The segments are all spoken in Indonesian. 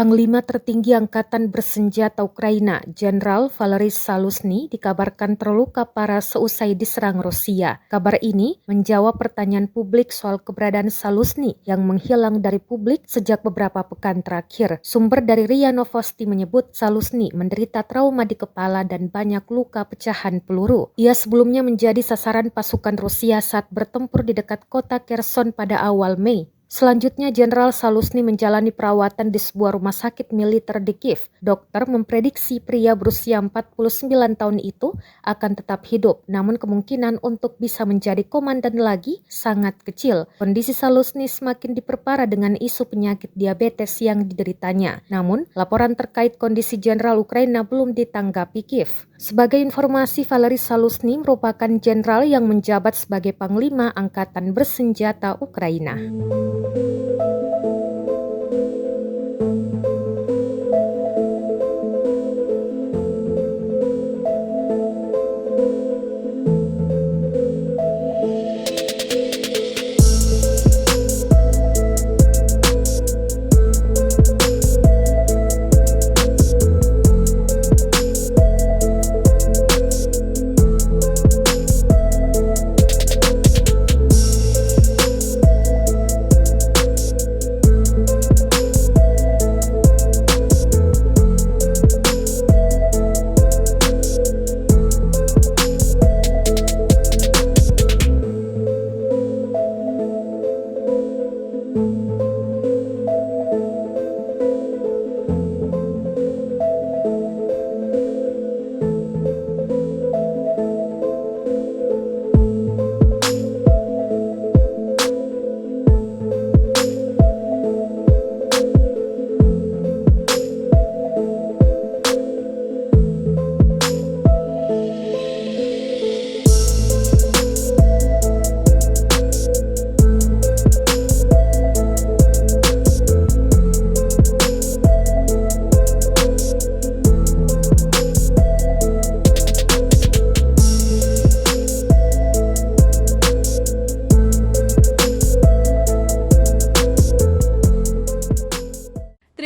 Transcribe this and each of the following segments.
Panglima tertinggi Angkatan Bersenjata Ukraina, Jenderal Valery Zaluzhny, dikabarkan terluka parah seusai diserang Rusia. Kabar ini menjawab pertanyaan publik soal keberadaan Zaluzhny yang menghilang dari publik sejak beberapa pekan terakhir. Sumber dari RIA Novosti menyebut Zaluzhny menderita trauma di kepala dan banyak luka pecahan peluru. Ia sebelumnya menjadi sasaran pasukan Rusia saat bertempur di dekat kota Kherson pada awal Mei. Selanjutnya, Jenderal Zaluzhny menjalani perawatan di sebuah rumah sakit militer di Kiev. Dokter memprediksi pria berusia 49 tahun itu akan tetap hidup, namun kemungkinan untuk bisa menjadi komandan lagi sangat kecil. Kondisi Zaluzhny semakin diperparah dengan isu penyakit diabetes yang dideritanya. Namun, laporan terkait kondisi Jenderal Ukraina belum ditanggapi Kiev. Sebagai informasi, Valery Zaluzhny merupakan jenderal yang menjabat sebagai Panglima Angkatan Bersenjata Ukraina.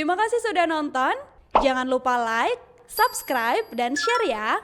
Terima kasih sudah nonton. Jangan lupa like, subscribe, dan share ya.